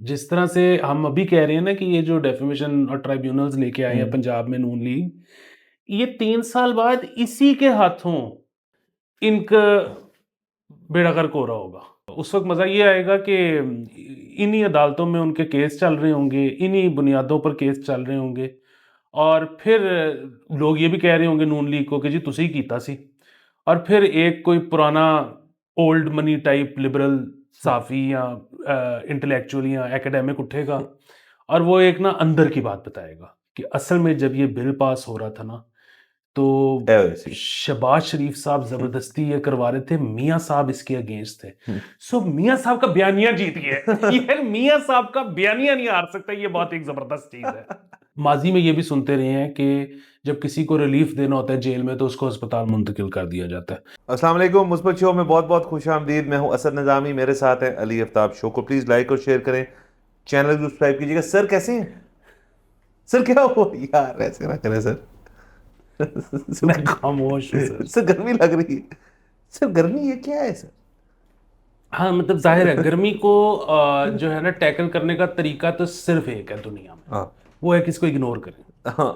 जिस तरह से हम अभी कह रहे हैं ना कि ये जो डेफिमेशन और ट्राइब्यूनल्स लेके आए हैं पंजाब में नून लीग, ये 3 साल बाद इसी के हाथों इनका बेड़ा गर्क हो रहा होगा। उस वक़्त मज़ा ये आएगा कि इन्हीं अदालतों में उनके केस चल रहे होंगे, इन्हीं बुनियादों पर केस चल रहे होंगे और फिर लोग ये भी कह रहे होंगे नून लीग को कि जी तुसी कीता सी। और फिर एक कोई पुराना ओल्ड मनी टाइप लिबरल साफ़ी या इंटेलेक्चुअल या एकेडमिक उठेगा और वो एक ना अंदर की बात बताएगा कि असल में जब ये बिल पास हो रहा था ना, तो है वैसे ही। शहबाज शरीफ साहब ज़बरदस्ती ये करवा रहे थे, मियाँ साहब इसके अगेंस्ट थे। हम्म। सो मियाँ साहब का बयानिया जीत गया। यार मियाँ साहब का बयानिया नहीं हार सकता, ये बहुत एक ज़बरदस्त चीज़ है। माज़ी में ये भी सुनते रहे हैं कि जब किसी को रिलीफ देना होता है जेल में तो उसको अस्पताल मुंतकिल कर दिया जाता है। अस्सलाम वालेकुम, मुस्बत शो में बहुत बहुत खुश आमदीद। मैं हूं असद निज़ामी, मेरे साथ हैं अली आफ्ताब। शो को प्लीज़ लाइक और शेयर करें, चैनल को सब्सक्राइब कीजिएगा। सर कैसे हैं? सर क्या हो यार, ऐसे ना करें सर। मैं खामोश हूँ सर। सर गर्मी लग रही है। सर गर्मी है, क्या है सर? हाँ, मतलब ज़ाहिर है गर्मी को जो है ना टैकल करने का तरीका तो सिर्फ़ एक है दुनिया में, हाँ। वो है कि इसको इग्नोर करें। हाँ।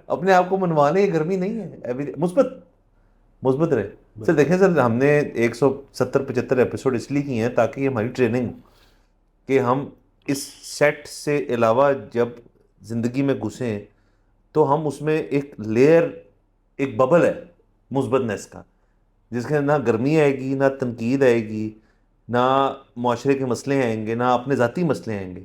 अपने आप को मनवाने, ये गर्मी नहीं है। अभी मुस्बत मुस्बत रहे। सर बिल्कुल। देखें सर, हमने 170-75 एपिसोड इसलिए किए हैं ताकि ये हमारी ट्रेनिंग हो कि हम इस सेट से अलावा जब जिंदगी में घुसें तो हम उसमें एक लेयर, एक बबल है मुस्बतनेस का, जिसके अंदर ना गर्मी आएगी, ना तनकीद आएगी, ना माशरे के मसले आएंगे, ना अपने ज़ाती मसले आएंगे।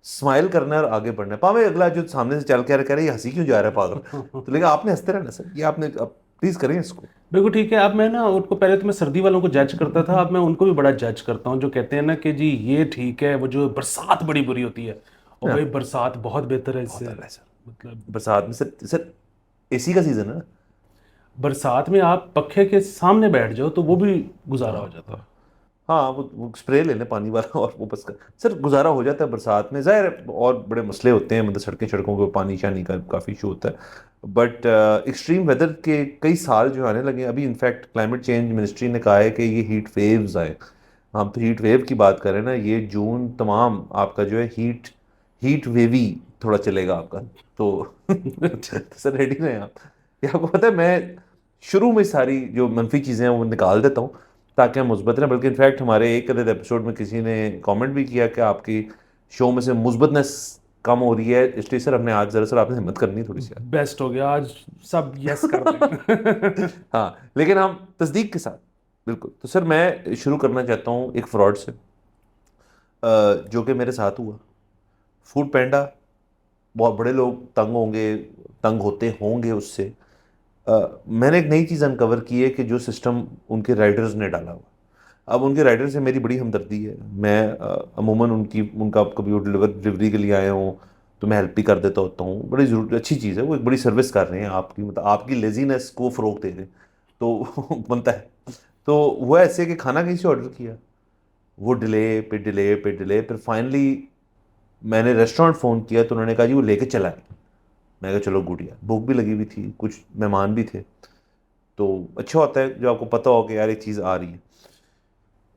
स्माइल करना है और आगे बढ़ना है। पावे अगला जो सामने से चल के कह रहे ये हंसी क्यों जा रहा है पागल, तो लेकिन आपने हंसते रहना सर, ये आपने प्लीज़ करें इसको। बिल्कुल ठीक है। अब मैं ना उनको पहले तो मैं सर्दी वालों को जज करता था, अब मैं उनको भी बड़ा जज करता हूँ जो कहते हैं ना कि जी ये ठीक है, वो जो बरसात बड़ी बुरी होती है और भाई हाँ, बरसात बहुत बेहतर है बहुत आ इससे। रहा है सर। मतलब बरसात में सर एसी का सीजन है ना। बरसात में आप पखे के सामने बैठ जाओ तो वो भी गुजारा हो हाँ जाता हाँ। है। हाँ, वो स्प्रे ले लें पानी वाला और वो बस सर गुजारा हो जाता है बरसात में। ज़ाहिर है और बड़े मसले होते हैं, मतलब सड़कों पे पानी शानी का काफ़ी इशू होता है। बट एक्सट्रीम वेदर के कई साल जो आने लगे हैं अभी। इनफैक्ट क्लाइमेट चेंज मिनिस्ट्री ने कहा है कि ये हीट वेव्स आए। हम तो हीट वेव की बात करें ना, ये जून तमाम आपका जो है हीट हीट वेवी थोड़ा चलेगा आपका। तो, तो सर रेडी रहें आप। ये आपको पता है, मैं शुरू में सारी जो मनफी चीज़ें हैं वो निकाल देता हूँ ताकि हम मुस्बत रहें। बल्कि इनफैक्ट हमारे एक अदद एपिसोड में किसी ने कमेंट भी किया कि आपकी शो में से मुस्बतनेस कम हो रही है, इसलिए सर हमने आज सर आपने हिम्मत करनी है थोड़ी सी बेस्ट हो गया आज, सब यस कर दें। आज। हाँ, लेकिन हम तस्दीक के साथ बिल्कुल। तो सर मैं शुरू करना चाहता हूँ एक फ्रॉड से, जो कि मेरे साथ हुआ। फूड पैंडा, बहुत बड़े लोग तंग होंगे, तंग होते होंगे उससे। मैंने एक नई चीज़ अनकवर की है कि जो सिस्टम उनके राइडर्स ने डाला हुआ। अब उनके राइडर से मेरी बड़ी हमदर्दी है। मैं अमूमन उनका कभी वो डिलीवरी के लिए आए हों तो मैं हेल्प भी कर देता होता हूँ। बड़ी जरूर अच्छी चीज़ है, वो एक बड़ी सर्विस कर रहे हैं आपकी, मतलब आपकी लेजीनेस को फ़रोग दे रहे हैं, तो बनता है। तो वो ऐसे कि खाना कहीं से ऑर्डर किया, वो डिले पे डिले पे डिले, फिर फाइनली मैंने रेस्टोरेंट फ़ोन किया तो उन्होंने कहा जी वो लेके चला है। मैं कहा चलो गुड यार, भूख भी लगी हुई थी, कुछ मेहमान भी थे, तो अच्छा होता है जो आपको पता हो कि यार एक चीज़ आ रही है।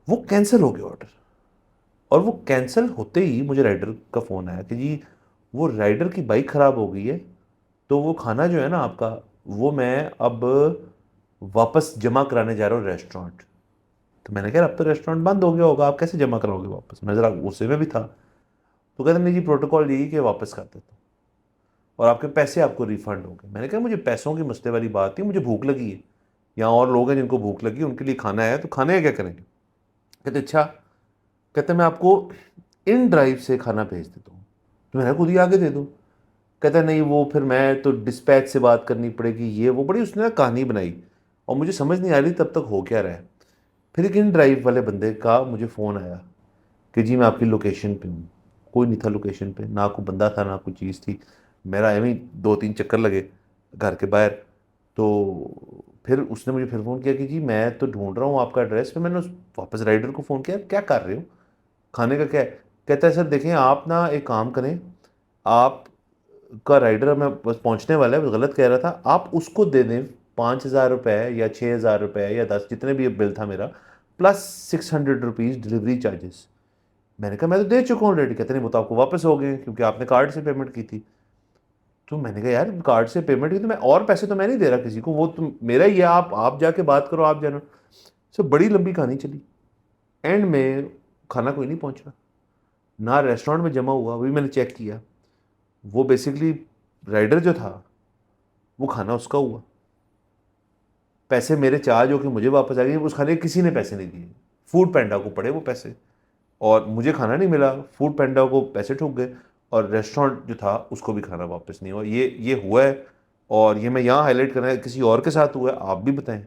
वो कैंसिल हो गया ऑर्डर, और वो कैंसिल होते ही मुझे राइडर का फ़ोन आया कि जी वो राइडर की बाइक ख़राब हो गई है, तो वो खाना जो है ना आपका, वो मैं अब वापस जमा कराने जा रहा हूँ रेस्टोरेंट। तो मैंने कहा अब तो रेस्टोरेंट बंद हो गया होगा, आप कैसे जमा कराओगे वापस? मैं ज़रा गुस्से में भी था। तो कहते नहीं जी प्रोटोकॉल यही कि वापस कर देता हूँ और आपके पैसे आपको रिफंड होंगे। मैंने कहा मुझे पैसों की मसले वाली बात नहीं, मुझे भूख लगी है, यहाँ और लोग हैं जिनको भूख लगी है, उनके लिए खाना है, तो खाने का क्या करेंगे? कहते अच्छा। कहते मैं आपको इन ड्राइव से खाना भेज देता हूँ, तो मैंने खुद ही आगे दे दो। कहता नहीं वो फिर मैं तो डिस्पैच से बात करनी पड़ेगी, ये वो बड़ी उसने ना कहानी बनाई और मुझे समझ नहीं आ रही तब तक हो क्या रहा है। फिर एक इन ड्राइव वाले बंदे का मुझे फ़ोन आया कि जी मैं आपकी लोकेशन पे हूँ। कोई नहीं था लोकेशन पे, ना कोई बंदा था ना कोई चीज़ थी। मेरा एवं ही 2-3 चक्कर लगे घर के बाहर। तो फिर उसने मुझे फिर फ़ोन किया कि जी मैं तो ढूंढ रहा हूँ आपका एड्रेस। फिर मैंने उस वापस राइडर को फ़ोन किया, क्या कर रहे हो, खाने का क्या है? कहता है सर देखें आप ना एक काम करें, आप का राइडर मैं बस पहुंचने वाला है, बस गलत कह रहा था, आप उसको दे दें 5,000 रुपये या 6,000 रुपये या 10, जितने भी बिल था मेरा, प्लस 600 रुपीज़ डिलीवरी चार्जेस। मैंने कहा मैं तो दे चुका हूँ ऑलरेडी। कहते नहीं वो तो आपको वापस हो गए क्योंकि आपने कार्ड से पेमेंट की थी। तो मैंने कहा यार कार्ड से पेमेंट की तो मैं और पैसे तो मैं नहीं दे रहा किसी को, वो तो मेरा ही है, आप जाके बात करो, आप जानो। सब बड़ी लंबी कहानी चली। एंड में खाना कोई नहीं पहुंच रहा, ना रेस्टोरेंट में जमा हुआ, अभी मैंने चेक किया, वो बेसिकली राइडर जो था वो खाना उसका हुआ, पैसे मेरे चार्ज होकर मुझे वापस आ गए, उस खाने के किसी ने पैसे नहीं दिए, फूड पैंडा को पड़े वो पैसे, और मुझे खाना नहीं मिला, फूड पैंडा को पैसे ठुक गए, और रेस्टोरेंट जो था उसको भी खाना वापस नहीं हुआ। ये हुआ है, और ये मैं यहाँ हाईलाइट करना है, किसी और के साथ हुआ है आप भी बताएं।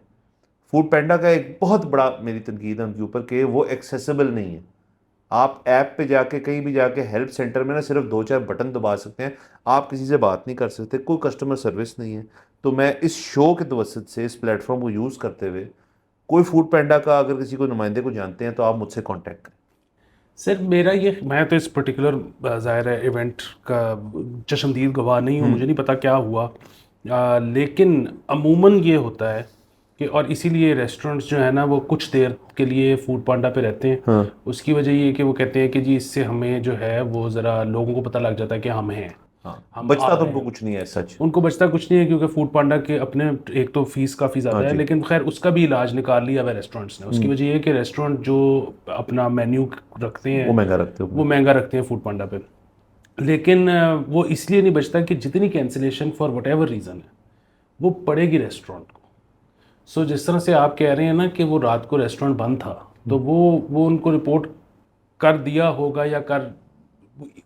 फूड पैंडा का एक बहुत बड़ा मेरी तनकीद है उनके ऊपर कि वो एक्सेसिबल नहीं है। आप ऐप पे जाके कहीं भी जाके हेल्प सेंटर में ना सिर्फ 2-4 बटन दबा सकते हैं, आप किसी से बात नहीं कर सकते, कोई कस्टमर सर्विस नहीं है। तो मैं इस शो के तवसत से, इस प्लेटफॉर्म को यूज़ करते हुए, कोई फूड पैंडा का अगर किसी को नुमाइंदे को जानते हैं तो आप मुझसे कॉन्टैक्ट करें। सर मेरा ये, मैं तो इस पर्टिकुलर ज़ाहिर है इवेंट का चश्मदीद गवाह नहीं हूँ, मुझे नहीं पता क्या हुआ, लेकिन अमूमन ये होता है कि, और इसीलिए रेस्टोरेंट्स जो है ना वो कुछ देर के लिए फूड पांडा पे रहते हैं। हाँ उसकी वजह ये है कि वो कहते हैं कि जी इससे हमें जो है वो ज़रा लोगों को पता लग जाता है कि हम हैं, हाँ, हम बचता आ तो रहे उनको हैं। कुछ नहीं है सच। उनको बचता कुछ नहीं है क्योंकि फूड पांडा के अपने एक तो फीस काफ़ी हाँ ज़्यादा है, जी, लेकिन खैर उसका भी इलाज निकाल लिया हुआ रेस्टोरेंट्स ने। उसकी वजह ये है कि रेस्टोरेंट जो अपना मेन्यू रखते वो हैं महंगा रखते हो वो महंगा रखते हैं फूड पांडा पे, लेकिन वो इसलिए नहीं बचता कि जितनी cancellation for what ever reason है वो पड़ेगी रेस्टोरेंट को। सो जिस तरह से आप कह रहे हैं ना कि वो रात को रेस्टोरेंट बंद था, तो वो उनको रिपोर्ट कर दिया होगा या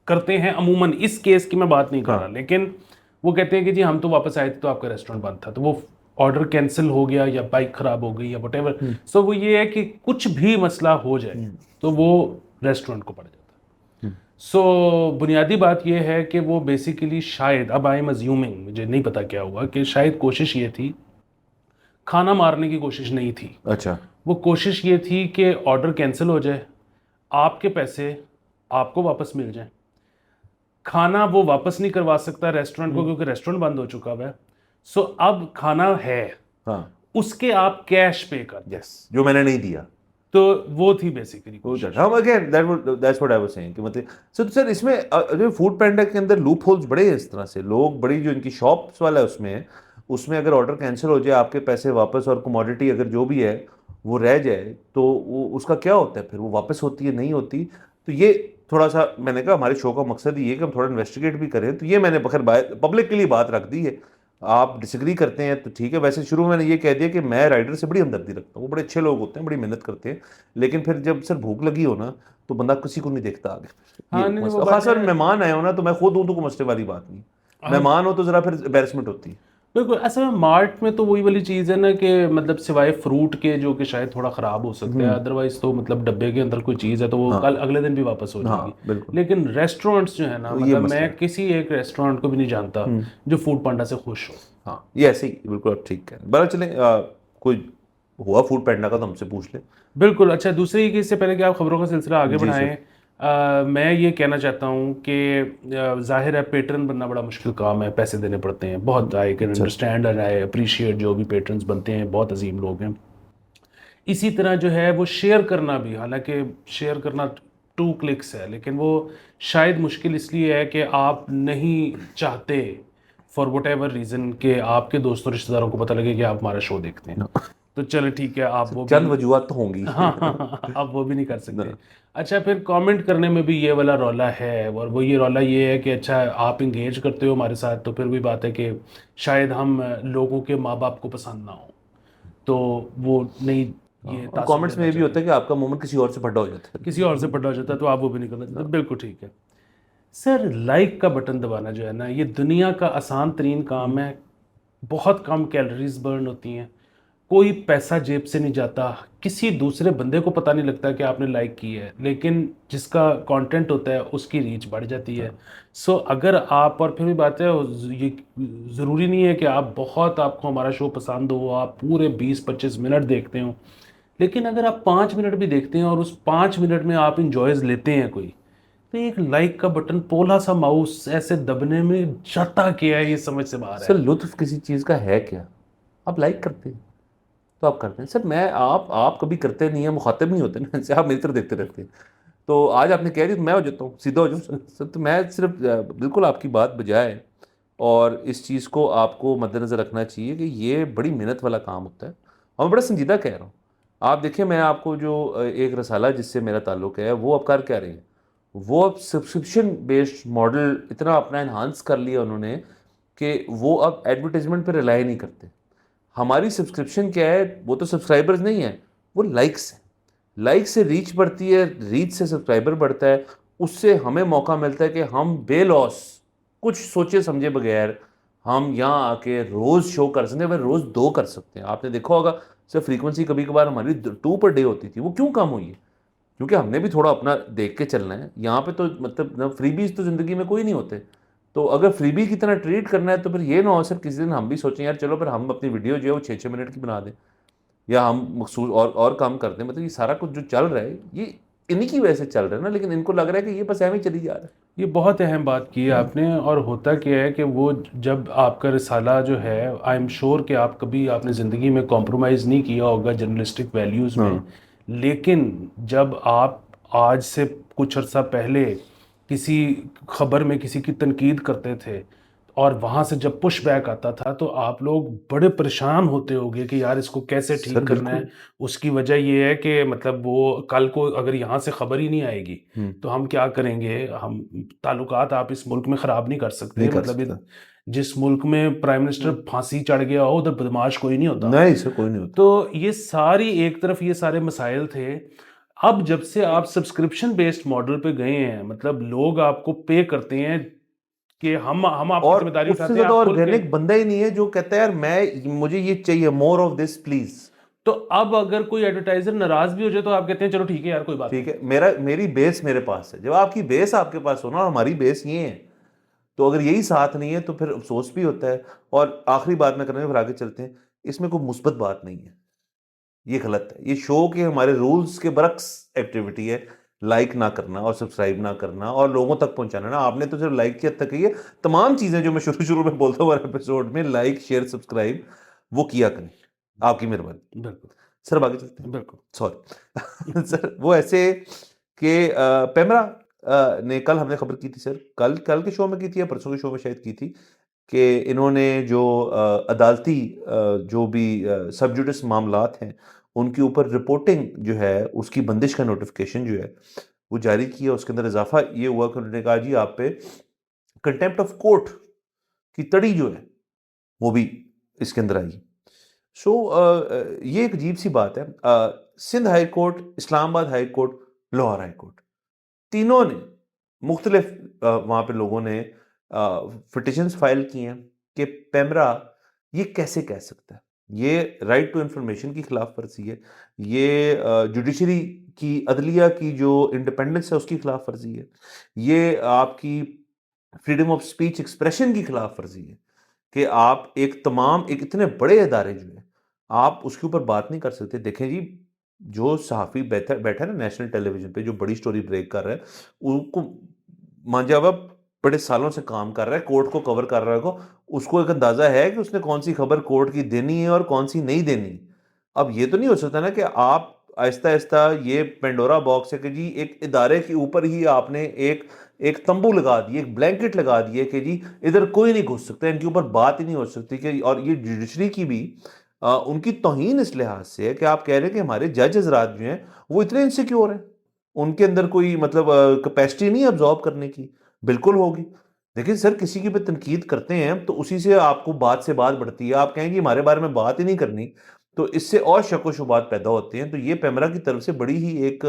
करते हैं अमूमन। इस केस की मैं बात नहीं कर रहा, हाँ लेकिन वो कहते हैं कि जी हम तो वापस आए थे तो आपका रेस्टोरेंट बंद था, तो वो ऑर्डर कैंसिल हो गया या बाइक ख़राब हो गई या वट एवर। सो वो ये है कि कुछ भी मसला हो जाए तो वो रेस्टोरेंट को पड़ जाता है। सो बुनियादी बात यह है कि वो बेसिकली शायद, अब आई एम अज्यूमिंग, मुझे नहीं पता क्या हुआ, कि शायद कोशिश ये थी, खाना मारने की कोशिश नहीं थी, अच्छा वो कोशिश ये थी कि ऑर्डर कैंसिल हो जाए, आपके पैसे आपको वापस मिल जाएं। खाना वो वापस नहीं करवा सकता रेस्टोरेंट को क्योंकि रेस्टोरेंट बंद हो चुका हुआ है। सो अब खाना है, हाँ उसके आप कैश पे कर दें। यस, जो मैंने नहीं दिया तो वो थी बेसिकली वो कोशिश। हम again that's what I was saying कि मतलब सर इसमें जो फूड पैंडा के अंदर लूप होल्स बड़े हैं, इस तरह से लोग बड़ी, जो इनकी शॉप्स वाला है उसमें अगर ऑर्डर कैंसिल हो जाए, आपके पैसे वापस और कमोडिटी अगर जो भी है वो रह जाए, तो वो उसका क्या होता है फिर, वो वापस होती है नहीं होती। तो ये थोड़ा सा मैंने कहा हमारे शो का मकसद ही है कि हम थोड़ा इन्वेस्टिगेट भी करें, तो ये मैंने बखैर पब्लिक के लिए बात रख दी है। आप डिसएग्री करते हैं तो ठीक है, वैसे शुरू में मैंने ये कह दिया कि मैं राइडर से बड़ी हमदर्दी रखता हूँ, वो बड़े अच्छे लोग होते हैं, बड़ी मेहनत करते हैं, लेकिन फिर जब सर भूख लगी हो ना तो बंदा किसी को नहीं देखता आगे। हाँ ये नहीं वो मसला, बात खासकर है। मेहमान आए हो ना, तो मैं खुद हूँ तो कोई मसले वाली बात नहीं, मेहमान हो तो जरा फिर एम्बेरसमेंट होती है। बिल्कुल, असल में मार्ट में तो वही वाली चीज़ है ना कि मतलब सिवाय फ्रूट के जो कि शायद थोड़ा ख़राब हो सकता है, अदरवाइज तो मतलब डब्बे के अंदर कोई चीज़ है तो वो कल हाँ अगले दिन भी वापस हो जाएगी। हाँ बिल्कुल, लेकिन रेस्टोरेंट्स जो है ना, तो ये मतलब मसला मैं है। किसी एक रेस्टोरेंट को भी नहीं जानता जो फूड पांडा से खुश हो। हाँ ये ऐसे ही बिल्कुल, आप ठीक कह रहे हैं। बड़ा चले कोई हुआ फूड पैंडा का तो हमसे पूछ ले। बिल्कुल। अच्छा, दूसरी कि इससे पहले कि आप खबरों का सिलसिला आगे जी बढ़ाएं, सर। मैं ये कहना चाहता हूँ कि जाहिर है पेट्रन बनना बड़ा मुश्किल काम है, पैसे देने पड़ते हैं बहुत। आई कैन अच्छा अंडरस्टैंड एंड आई अप्रिशिएट जो भी पेट्रन्स बनते हैं, बहुत अजीम लोग हैं। इसी तरह जो है वो शेयर करना भी, हालांकि शेयर करना 2 क्लिक्स है, लेकिन वो शायद मुश्किल इसलिए है कि आप नहीं चाहते फॉर वट एवर रीज़न कि आपके दोस्तों रिश्तेदारों को पता लगे कि आप हमारा शो देखते हैं। तो चलो ठीक है, आप वो भी चंद वजूहत तो होंगी। हाँ हाँ हाँ, आप वो भी नहीं कर सकते। अच्छा, फिर कमेंट करने में भी ये वाला रौला है, और वो ये रौला ये है कि अच्छा आप इंगेज करते हो हमारे साथ, तो फिर भी बात है कि शायद हम लोगों के माँ बाप को पसंद ना हो, तो वो नहीं, ये और तासुब कमेंट्स लेना में ये भी चाहिए, होता है कि आपका मोमेंट किसी और से बड़ा हो जाता है। किसी और से पढ़ा हो जाता है, तो आप वो भी नहीं करना चाहते। बिल्कुल ठीक है सर। लाइक का बटन दबाना जो है ना, ये दुनिया का आसान तरीन काम है, बहुत कम कैलोरीज बर्न होती हैं, कोई पैसा जेब से नहीं जाता, किसी दूसरे बंदे को पता नहीं लगता कि आपने लाइक की है, लेकिन जिसका कंटेंट होता है उसकी रीच बढ़ जाती है। सो अगर आप, और फिर भी बात है, ये ज़रूरी नहीं है कि आप बहुत, आपको हमारा शो पसंद हो, आप पूरे 20-25 मिनट देखते हो, लेकिन अगर आप 5 मिनट भी देखते हैं और उस 5 मिनट में आप इंजॉयज़ लेते हैं कोई, तो एक लाइक का बटन, पोला सा माउस ऐसे दबने में जाता क्या है, ये समझ से बाहर सर है। लुत्फ किसी चीज़ का है क्या, आप लाइक करते हैं तो आप करते हैं। सर मैं आप कभी करते नहीं है, मुखातिब नहीं होते ना, इनसे आप मेरी तरफ देखते रहते हैं। तो आज आपने कह दी तो मैं हो जाता हूँ, सीधा हो जाऊँ सर। तो मैं सिर्फ बिल्कुल आपकी बात बजाय, और इस चीज़ को आपको मद्देनज़र रखना चाहिए कि ये बड़ी मेहनत वाला काम होता है, और मैं बड़ा संजीदा कह रहा हूँ। आप देखिए, मैं आपको जो एक रसाला जिससे मेरा ताल्लुक़ है, वो अब कर क्या रहे हैं, वो अब सब्सक्रिप्शन बेस्ड मॉडल इतना अपना इन्हांस कर लिया उन्होंने कि वो अब एडवर्टाइजमेंट पर रिलाई नहीं करते। हमारी सब्सक्रिप्शन क्या है, वो तो सब्सक्राइबर्स नहीं है, वो लाइक्स है। लाइक से रीच बढ़ती है, रीच से सब्सक्राइबर बढ़ता है, उससे हमें मौका मिलता है कि हम बेलॉस कुछ सोचे समझे बगैर हम यहाँ आके रोज़ शो कर सकते हैं, रोज़ 2 कर सकते हैं। आपने देखा होगा सर, फ्रीक्वेंसी कभी कभार हमारी 2 पर डे होती थी, वो क्यों कम हुई है? क्योंकि हमने भी थोड़ा अपना देख के चलना है। यहाँ पे तो मतलब ना, फ्रीबीज तो ज़िंदगी में कोई नहीं होते। तो अगर फ्रीबी की तरह ट्रीट करना है तो फिर ये ना हो सर किसी दिन हम भी सोचें यार चलो फिर हम अपनी वीडियो जो है वो 6-6 मिनट की बना दें, या हम मखसूस और काम करते हैं। मतलब ये सारा कुछ जो चल रहा है ये इन्हीं की वजह से चल रहा है ना, लेकिन इनको लग रहा है कि ये बस ऐਵੇਂ ही चली जा रहा है। ये बहुत अहम बात की है आपने। और होता क्या है कि वो जब आपका रिसाला जो है, आई एम श्योर कि आप कभी आपने ज़िंदगी में कॉम्प्रोमाइज़ नहीं किया होगा जर्नलिस्टिक वैल्यूज़ में, लेकिन जब आप आज से कुछ अर्सा पहले किसी खबर में किसी की तनकीद करते थे और वहाँ से जब पुश बैक आता था तो आप लोग बड़े परेशान होते होगे कि यार इसको कैसे सर ठीक करना है। बिल्कुल। उसकी वजह ये है कि मतलब वो कल को अगर यहाँ से खबर ही नहीं आएगी तो हम क्या करेंगे, हम ताल्लुकात आप इस मुल्क में ख़राब नहीं कर सकते। नहीं कर मतलब सकता। जिस मुल्क में प्राइम मिनिस्टर फांसी चढ़ गया हो उधर बदमाश कोई नहीं होता। नहीं सर, कोई नहीं होता। तो ये सारी एक तरफ ये सारे मसाइल थे। अब जब से आप सब्सक्रिप्शन बेस्ड मॉडल पे गए हैं, मतलब लोग आपको पे करते हैं कि हम आपकी और जिम्मेदारी उससे उठाते हैं, ज्यादा आप खुल के। ऑर्गेनिक बंदा ही नहीं है जो कहता है यार मैं, मुझे ये चाहिए, मोर ऑफ दिस प्लीज। तो अब अगर कोई एडवर्टाइजर नाराज भी हो जाए तो आप कहते हैं चलो ठीक है यार कोई बात ठीक नहीं। है, मेरी बेस मेरे पास है। जब आपकी बेस आपके पास हो ना, और हमारी बेस ये है, तो अगर यही साथ नहीं है तो फिर अफसोस भी होता है। और आखिरी बात में करने, फिर आगे चलते हैं, इसमें कोई मुस्बत बात नहीं है, ये गलत है। ये शो के हमारे रूल्स के बरक्स एक्टिविटी है, लाइक ना करना और सब्सक्राइब ना करना और लोगों तक पहुंचाना ना। आपने तो सिर्फ लाइक की हद तक की है। तमाम चीजें जो मैं शुरू शुरू में बोलता हूँ हर एपिसोड में, लाइक शेयर सब्सक्राइब वो किया करें, आपकी मेहरबानी। बिल्कुल। सर अब आगे चलते हैं। बिल्कुल। सॉरी सर, वो ऐसे कि पेमरा ने, कल हमने खबर की थी सर, कल कल के शो में की थी या परसों के शो में शायद की थी, कि इन्होंने जो अदालती जो भी सब जुडिस मामलात हैं उनके ऊपर रिपोर्टिंग जो है उसकी बंदिश का नोटिफिकेशन जो है वो जारी किया। उसके अंदर इजाफा ये हुआ कि उन्होंने कहा जी आप पे कंटेम्प्ट ऑफ कोर्ट की तड़ी जो है वो भी इसके अंदर आई। सो ये एक अजीब सी बात है। Sindh high court, Islamabad high court, Lahore high court, तीनों ने मुख्तलिफ वहाँ पे लोगों ने पिटिशंस फाइल की हैं कि पेमरा ये कैसे कह सकता है, ये राइट टू इंफॉर्मेशन की खिलाफ वर्जी है, ये जुडिशरी की, अदलिया की जो इंडिपेंडेंस है उसकी खिलाफ वर्जी है, ये आपकी फ्रीडम ऑफ स्पीच एक्सप्रेशन की खिलाफ वर्जी है कि आप एक इतने बड़े अदारे जो है आप उसके ऊपर बात नहीं कर सकते। देखें जी, जो सहाफ़ी बैठा बैठा है ना नेशनल टेलीविज़न पे, जो बड़ी स्टोरी ब्रेक कर रहा है, उनको मांझा हुआ बड़े सालों से काम कर रहा है, कोर्ट को कवर कर रहा है, उसको एक अंदाज़ा है कि उसने कौन-सी खबर कोर्ट की देनी है और कौन-सी नहीं देनी। अब ये तो नहीं हो सकता ना कि आप आहिस्ता-आहिस्ता, ये पेंडोरा बॉक्स है कि जी एक इदारे के ऊपर ही आपने एक एक तंबू लगा दिए, एक ब्लैंकेट लगा दिए कि जी इधर कोई नहीं घुस सकता, इनके ऊपर बात ही नहीं हो सकती। कि और ये जुडिशरी की भी उनकी तौहीन इस लिहाज से है कि आप कह रहे हैं कि हमारे जज हजरात जो हैं वो इतने इनसिक्योर हैं, उनके अंदर कोई मतलब कैपेसिटी नहीं अब्जॉर्ब करने की। बिल्कुल होगी। देखिए सर, किसी की भी तनकीद करते हैं तो उसी से आपको बात से बात बढ़ती है। आप कहेंगे हमारे बारे में बात ही नहीं करनी, तो इससे और शक व शुबात पैदा होते हैं। तो ये पेमरा की तरफ से बड़ी ही एक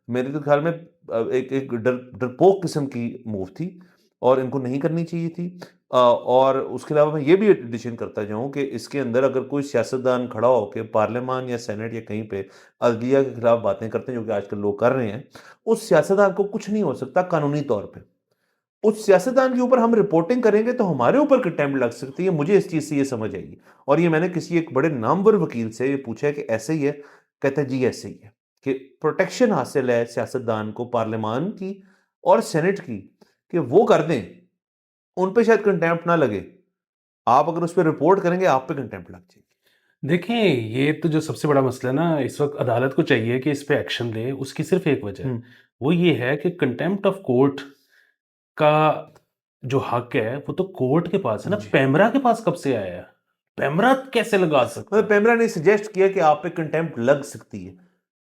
मेरे तो ख्याल में एक डरपोक किस्म की मूव थी और इनको नहीं करनी चाहिए थी। और उसके अलावा मैं ये भी एडिशन करता जाऊँ कि इसके अंदर अगर कोई सियासतदान खड़ा होकर पार्लियामान या सेनेट या कहीं पे अदलिया के खिलाफ बातें करते हैं, जो कि आजकल लोग कर रहे हैं, उस सियासतदान को कुछ नहीं हो सकता कानूनी तौर पे। उस सियासतदान के ऊपर हम रिपोर्टिंग करेंगे तो हमारे ऊपर कंटेम्प्ट लग सकती है। मुझे इस चीज़ से ये समझ आई। और ये मैंने किसी एक बड़े नामवर वकील से ये पूछा है कि ऐसे ही है? कहता है जी ऐसे ही है, कि प्रोटेक्शन हासिल है सियासतदान को पार्लियामान की और सेनेट की, कि वो कर दें, उन पे शायद कंटेम्प्ट ना लगे। आप अगर उस पे रिपोर्ट करेंगे, आप पे कंटेम्प्ट लग जाएगी। देखें, ये तो जो सबसे बड़ा मसला है ना, इस वक्त अदालत को चाहिए कि इस पे एक्शन ले। उसकी सिर्फ एक वजह है, हुँ। वो ये है कि कंटेम्प्ट ऑफ कोर्ट का जो हक है वो तो कोर्ट के पास है ना, जी। पेमरा के पास कब से आया है? पेमरा कैसे लगा सकता मतलब है? पेमरा ने सजेस्ट किया कि आप पे कंटेम्प्ट लग सकती है।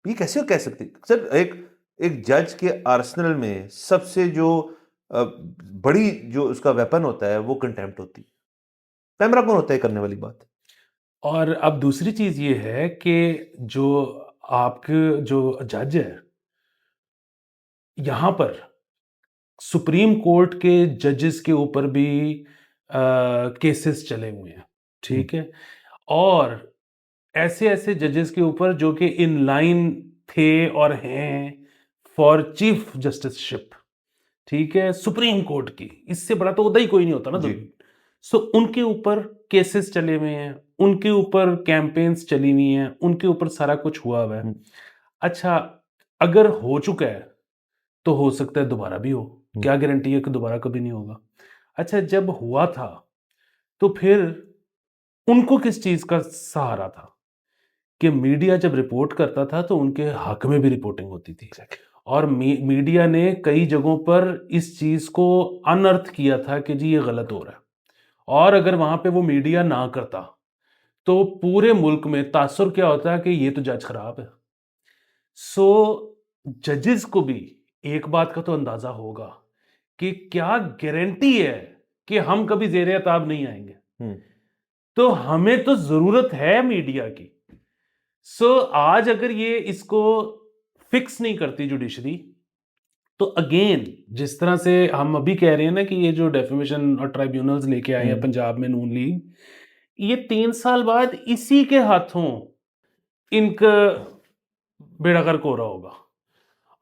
ये कैसे कह सकती है सर? एक एक जज के आर्सेनल में सबसे जो बड़ी जो उसका वेपन होता है वो कंटेम्प्ट होती है। पेमरा कौन होता है करने वाली बात? और अब दूसरी चीज ये है कि जो आपके जो जज है यहाँ पर सुप्रीम कोर्ट के जजेस के ऊपर भी केसेस चले हुए हैं, ठीक है? और ऐसे-ऐसे जजेस के ऊपर जो कि इन लाइन थे और हैं फॉर चीफ जस्टिसशिप, ठीक है? सुप्रीम कोर्ट की, इससे बड़ा तो ओहदा ही कोई नहीं होता ना जी। सो उनके ऊपर केसेस चले हुए हैं, उनके ऊपर कैंपेन्स चली हुई हैं, उनके ऊपर सारा कुछ हुआ हुआ है। हम्म, अच्छा, अगर हो चुका है, तो हो सकता है दोबारा भी हो। क्या गारंटी है कि दोबारा कभी नहीं होगा? अच्छा, जब हुआ था, तो फिर उनको किस चीज़ का सहारा था? कि मीडिया जब रिपोर्ट करता था तो उनके हक में भी रिपोर्टिंग होती थी। और मीडिया ने कई जगहों पर इस चीज़ को अनर्थ किया था कि जी ये गलत हो रहा है। और अगर वहाँ पे वो मीडिया ना करता, तो पूरे मुल्क में तासुर क्या होता है कि ये तो जज खराब है। सो जजेस को भी एक बात का तो अंदाज़ा होगा कि क्या गारंटी है कि हम कभी ज़ेर-ए-ताब नहीं आएँगे। हम्म, तो हमें तो ज़रूरत है मीडिया की। सो आज अगर ये इसको फिक्स नहीं करती जुडिशरी, तो अगेन जिस तरह से हम अभी कह रहे हैं ना कि ये जो डेफिमेशन और ट्राइब्यूनल्स लेके आए हैं पंजाब में नून लीग, ये 3 साल बाद इसी के हाथों इनका बेड़ा गर्क हो रहा होगा।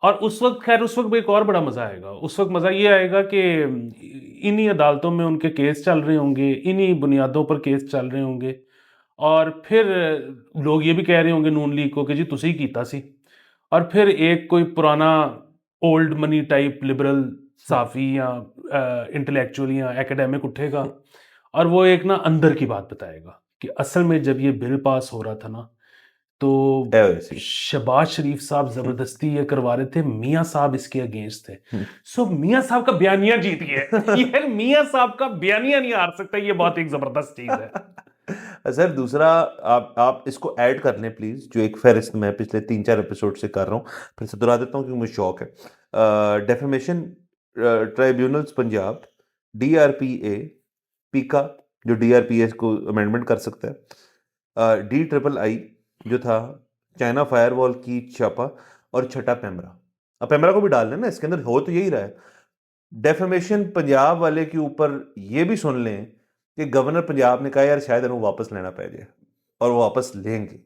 और उस वक्त खैर उस वक्त भी एक और बड़ा मजा आएगा। उस वक्त मजा ये आएगा कि इन्हीं अदालतों में उनके केस चल रहे होंगे, इन्हीं बुनियादों पर केस चल रहे होंगे। और फिर लोग ये भी कह रहे होंगे नून लीग को कि जी तुसी कीता सी। और फिर एक कोई पुराना ओल्ड मनी टाइप लिबरल साफ़ी या इंटेलेक्चुअल या एकेडमिक उठेगा और वो एक ना अंदर की बात बताएगा कि असल में जब ये बिल पास हो रहा था ना, तो है वैसे। शहबाज शरीफ साहब ज़बरदस्ती ये करवा रहे थे, मियाँ साहब इसके अगेंस्ट थे। हम्म। सो मियाँ साहब का बयानिया जीत गया। यार मियाँ साहब का बयानिया नहीं हार सकता, ये बहुत एक ज़बरदस्त चीज़ है। सर दूसरा, आप इसको ऐड कर लें प्लीज, जो एक फहरिस्त मैं पिछले 3-4 एपिसोड से कर रहा हूँ, फिर से दोहरा देता हूँ क्योंकि मुझे शौक है। डेफेमेशन ट्राइब्यूनल्स पंजाब, DRPA, पीका जो DRPS को अमेंडमेंट कर सकता है, DIII जो था, चाइना फायरवॉल की छापा, और छठा पेमरा। अब पेमरा को भी डाल लें ना इसके अंदर, हो तो यही रहा है। डेफेमेशन पंजाब वाले के ऊपर ये भी सुन लें कि गवर्नर पंजाब ने कहा यार शायद इन्हों वापस लेना पै जाए, और वो वापस लेंगे,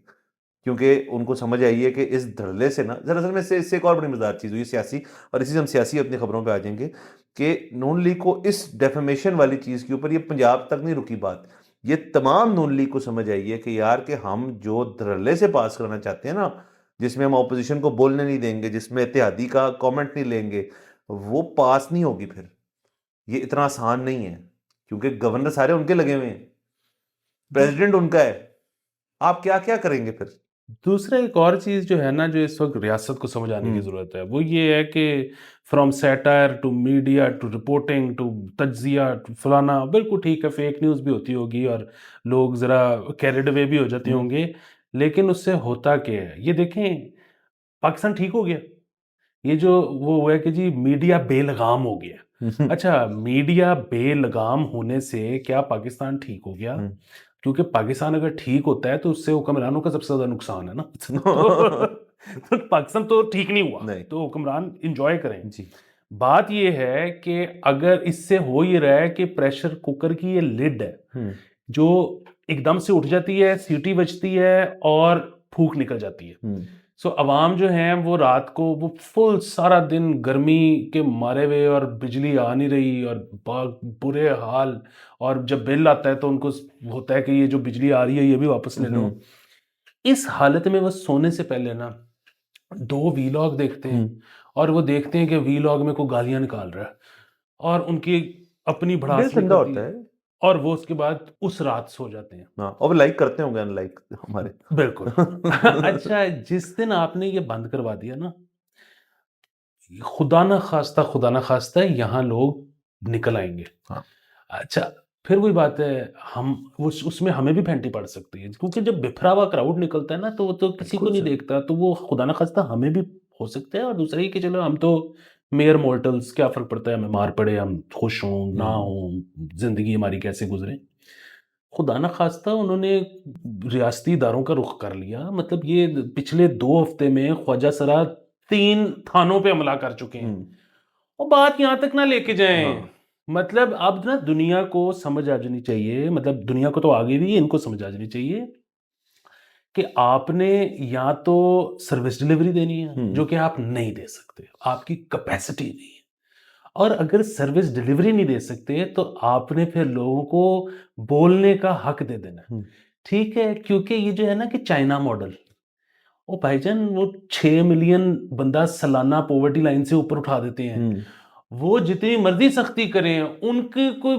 क्योंकि उनको समझ आई है कि इस धड़ल्ले से ना, दरअसल में इससे एक और बड़ी मजेदार चीज़ हुई सियासी, और इसी से हम सियासी अपनी खबरों पे आ जाएंगे कि नून लीग को इस डेफेमेशन वाली चीज़ के ऊपर, ये पंजाब तक नहीं रुकी बात, ये तमाम नून लीग को समझ आई है कि यार कि हम जो धड़ल्ले से पास करना चाहते हैं ना, जिसमें हम ऑपोजिशन को बोलने नहीं देंगे, जिसमें इत्तेहादी का कमेंट नहीं लेंगे, वो पास नहीं होगी फिर। ये इतना आसान नहीं है, क्योंकि गवर्नर सारे उनके लगे हुए हैं, प्रेसिडेंट उनका है, आप क्या क्या करेंगे फिर? दूसरा एक और चीज़ जो है ना, जो इस वक्त रियासत को समझ आने की ज़रूरत है, वो ये है कि from satire to media to reporting to तज्जिया टू फलाना, बिल्कुल ठीक है, फेक न्यूज़ भी होती होगी और लोग ज़रा कैरिड अवे भी हो जाते होंगे, लेकिन उससे होता क्या है? ये देखें, पाकिस्तान ठीक हो गया। ये जो वो हुआ है कि जी मीडिया बेलगाम हो गया। अच्छा, मीडिया बेलगाम होने से क्या पाकिस्तान ठीक हो गया? क्योंकि पाकिस्तान अगर ठीक होता है तो उससे हुक्मरानों का सबसे ज़्यादा नुकसान है ना। तो पाकिस्तान तो ठीक नहीं हुआ, नहीं। तो हुक्मरान एन्जॉय करें। जी। बात ये है कि अगर इससे हो ये रहा है कि प्रेशर कुकर की ये लिड है, जो एकदम से उठ जाती है, सीटी बजती है और फूँक निकल जाती है। सो अवाम जो हैं वो रात को वो फुल सारा दिन गर्मी के मारे हुए और बिजली आ नहीं रही और बुरे हाल, और जब बिल आता है तो उनको होता है कि ये जो बिजली आ रही है ये भी वापस ले लो। इस हालत में वो सोने से पहले ना 2 वीलॉग देखते हैं और वो देखते हैं कि वीलॉग में कोई गालियां निकाल रहा है और उनकी अपनी दिल भड़ास ठंडा निकलती होता है है। और वो उसके बाद उस रात सो जाते हैं। हाँ, और लाइक करते होंगे अनलाइक हमारे। बिल्कुल। अच्छा, जिस दिन आपने ये बंद करवा दिया ना, खुदा ना खास्ता यहाँ लोग निकल आएंगे। हाँ। अच्छा, फिर वही बात है, हम उसमें हमें भी फैंटी पड़ सकती है, क्योंकि जब बिखरा हुआ क्राउड निकलता है ना, तो वो तो किसी को बिल्कुल नहीं सर। देखता, तो वो खुदा ना खास्ता हमें भी हो सकता है। और दूसरा ये कि चलो हम तो मेयर मॉर्टल्स, क्या फ़र्क पड़ता है हमें, मार पड़े, हम खुश हों ना हों, ज़िंदगी हमारी कैसे गुज़रे। खुदा ना खास्ता उन्होंने रियासती इदारों का रुख कर लिया, मतलब ये पिछले 2 हफ्ते में ख्वाजा सरा 3 थानों पे हमला कर चुके हैं। हम्म। और बात यहाँ तक ना लेके जाएँ, हाँ। मतलब अब ना दुनिया को समझ आ जानी चाहिए, मतलब दुनिया को तो आगे भी इनको समझ आ जानी चाहिए कि आपने या तो सर्विस डिलीवरी देनी है, हम्म। जो कि आप नहीं दे सकते, आपकी कैपेसिटी नहीं है। और अगर सर्विस डिलीवरी नहीं दे सकते, तो आपने फिर लोगों को बोलने का हक दे देना है। हम्म। ठीक है, क्योंकि ये जो है ना कि चाइना मॉडल, ओ भाईजान वो 6 मिलियन बंदा सालाना पॉवर्टी लाइन से ऊपर उठा देते हैं। हम्म। वो जितनी मर्जी सख्ती करें, उनकी कोई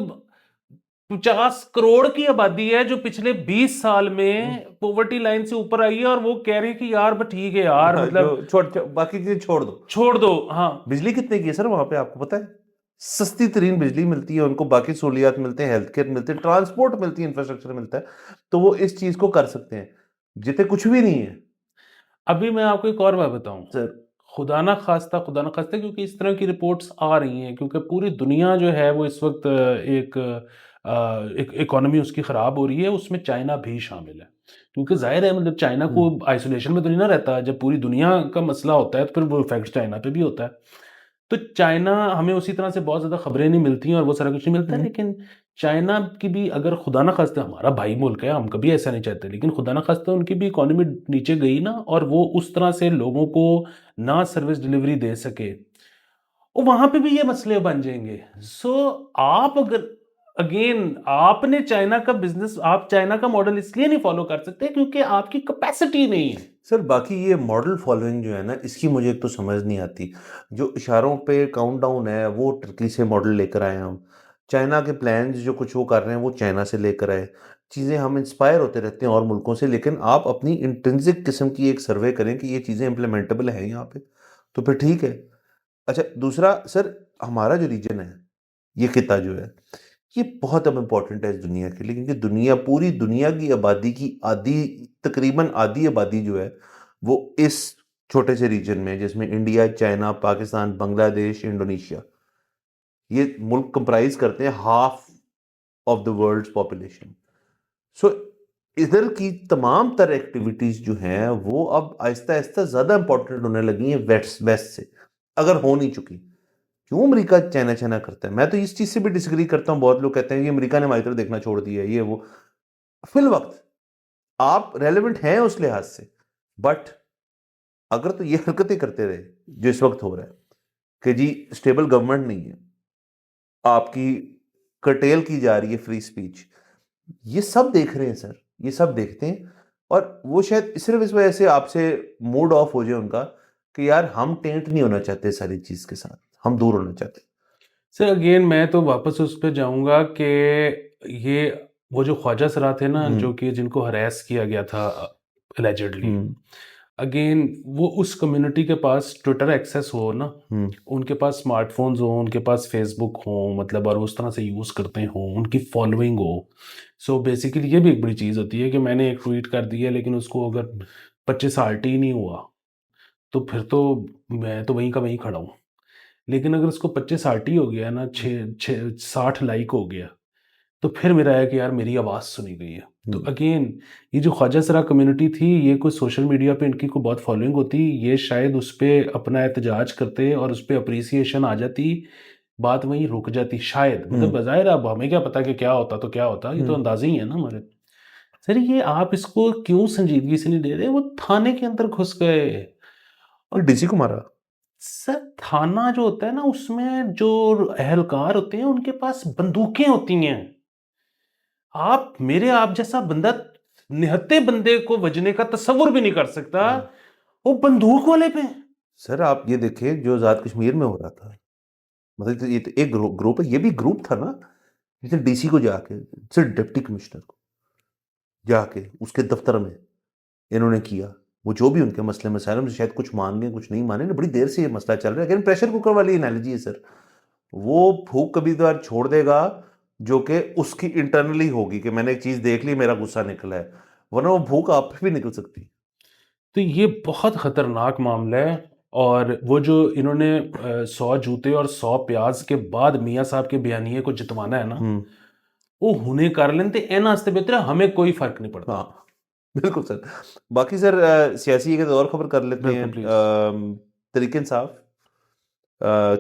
50 करोड़ की आबादी है जो पिछले 20 साल हम्म। में पॉवर्टी लाइन से ऊपर आई है, और वो कह रहे हैं कि यार बस ठीक है यार, हाँ, जो मतलब बाकी चीजें छोड़ दो। छोड़ दो। हाँ, बिजली कितने की है सर वहां पे, आपको पता है? सस्ती तरीन बिजली मिलती है उनको, बाकी सहूलियात मिलते हैं, हेल्थ केयर मिलते हैं, ट्रांसपोर्ट मिलती है, इंफ्रास्ट्रक्चर मिलता है। तो वो इस चीज को कर सकते हैं, जितने कुछ भी नहीं है अभी मैं आपको एक और बात बताऊं, सर। खुदा ना खास्ता, क्योंकि इस तरह की रिपोर्ट्स आ रही हैं, क्योंकि पूरी दुनिया जो है वो इस वक्त एक इकोनॉमी उसकी ख़राब हो रही है, उसमें चाइना भी शामिल है। क्योंकि जाहिर है, मतलब चाइना को हम्म। आइसोलेशन में तो नहीं ना रहता, जब पूरी दुनिया का मसला होता है तो फिर वो इफेक्ट चाइना पे भी होता है। तो चाइना, हमें उसी तरह से बहुत ज़्यादा खबरें नहीं मिलती हैं और वो सारा कुछ नहीं मिलता है, हम्म। लेकिन चाइना की भी, अगर खुदा ना खास्ता, हमारा भाई मुल्क है, हम कभी ऐसा नहीं चाहते, लेकिन खुदा ना खास्ता उनकी भी इकोनॉमी नीचे गई ना, और वो उस तरह से लोगों को ना सर्विस डिलीवरी दे सके, और वहां पे भी ये मसले बन जाएंगे। सो आप अगर, अगेन, आपने चाइना का बिजनेस, आप चाइना का मॉडल इसलिए नहीं फॉलो कर सकते क्योंकि आपकी कैपेसिटी नहीं है। सर बाकी ये मॉडल फॉलोइंग जो है ना, इसकी मुझे एक तो समझ नहीं आती। जो इशारों पे काउंटडाउन है वो टर्की से मॉडल लेकर आए हम। चाइना के प्लान्स जो कुछ वो कर रहे हैं वो चाइना से लेकर आए। चीज़ें हम इंस्पायर होते रहते हैं और मुल्कों से, लेकिन आप अपनी इंट्रिंसिक किस्म की एक सर्वे करें कि ये चीज़ें इम्प्लीमेंटेबल हैं यहाँ पे, तो फिर ठीक है। अच्छा, दूसरा सर, हमारा जो रीजन है, ये खिता जो है, ये बहुत अब इम्पोर्टेंट है इस दुनिया के लिए, क्योंकि दुनिया, पूरी दुनिया की आबादी की आधी, तकरीबन आधी आबादी जो है वो इस छोटे से रीजन में, जिसमें India, China, Pakistan, Bangladesh, Indonesia, ये मुल्क कंप्राइज करते हैं half of the world's population. So इधर की तमाम तर एक्टिविटीज जो हैं वो अब आहिस्ता आहिस्ता ज्यादा इंपॉर्टेंट होने लगी हैं वेस्ट वेस्ट से, अगर हो नहीं चुकी। क्यों अमेरिका चाइना चाइना करता है? मैं तो इस चीज से भी डिसएग्री करता हूँ। बहुत लोग कहते हैं कि अमेरिका ने हमारी तरफ देखना छोड़ दिया है, ये वो। फिल वक्त आप रेलेवेंट हैं उस लिहाज से, बट अगर तो ये हरकतें करते रहे जो इस वक्त हो रहा है, कि जी स्टेबल गवर्नमेंट नहीं है, आपकी कर्टेल की जा रही है फ्री स्पीच, ये सब देख रहे हैं सर, ये सब देखते हैं। और वो शायद सिर्फ इस वजह से आपसे मूड ऑफ हो जाए उनका, कि यार हम टेंट नहीं होना चाहते सारी चीज के साथ, हम दूर होना चाहते हैं। सर अगेन मैं तो वापस उस पे जाऊंगा कि ये, वो जो ख्वाजा सरा थे ना, हम्म। जो कि जिनको हरास किया गया था एलिजेडली, हम्म। अगेन वो उस कम्युनिटी के पास ट्विटर एक्सेस हो ना, हम्म। उनके पास स्मार्टफोन्स हो, उनके पास फेसबुक हो, मतलब, और उस तरह से यूज़ करते हो, उनकी फॉलोइंग हो। सो बेसिकली ये भी एक बड़ी चीज़ होती है कि मैंने एक ट्वीट कर दिया, लेकिन उसको अगर 25 आर्टी ही नहीं हुआ, तो फिर तो मैं तो वहीं का वहीं खड़ा हूँ। लेकिन अगर उसको 25 आर्टी हो गया ना, 60 लाइक हो गया, तो फिर मेरा है कि यार मेरी आवाज़ सुनी गई है। तो हम्म। अगेन, ये जो ख्वाजा सरा कम्युनिटी थी, ये कोई सोशल मीडिया पे इनकी कोई बहुत फॉलोइंग होती, ये शायद उस पे अपना एहतजाज करते और उस पे अप्रिसिएशन आ जाती, बात वहीं रुक जाती शायद। मतलब हम्म। बज़ाहिर अब हमें क्या पता कि क्या होता तो क्या होता, ये तो हम्म। अंदाजे ही है ना हमारे। सर ये आप इसको क्यों संजीदगी से नहीं ले रहे? वो थाने के अंदर घुस गए। और और डीसी को मारा। सर थाना जो होता है ना, उसमें जो अहलकार होते हैं उनके पास बंदूकें होती हैं। आप जैसा बंदा निहत्थे बंदे को वजने का तसव्वुर भी नहीं कर सकता, हम्म। वो बंदूक वाले पे। सर आप ये देखिए जो आजाद कश्मीर में हो रहा था, मतलब तो ये तो एक ग्रुप है, ये भी ग्रुप था ना, जिसने डीसी को जाके, सिर्फ डिप्टी कमिश्नर को जाके उसके दफ्तर में इन्होंने किया, वो जो भी उनके मसले मसाइल हैं, शायद कुछ मांगे कुछ नहीं माने, बड़ी देर से ये मसला चल रहा है। लेकिन प्रेशर कुकर वाली एनालॉजी है सर, वो फूक कभी कभार छोड़ देगा जो कि उसकी इंटरनली होगी कि मैंने एक चीज देख ली, मेरा गुस्सा निकला है, वरना वो भूख आप पे भी निकल सकती। तो ये बहुत खतरनाक मामला है। और वो जो इन्होंने 100 जूते और 100 प्याज के बाद मियाँ साहब के बयानिए को जितवाना है ना, वो हुने कर लेते एन आस्ते बेहतर है, हमें कोई फर्क नहीं पड़ता। हाँ बिल्कुल सर। बाकी सर सियासी एक और खबर कर लेते हैं। बिल्कुल प्लीज। तरीक इंसाफ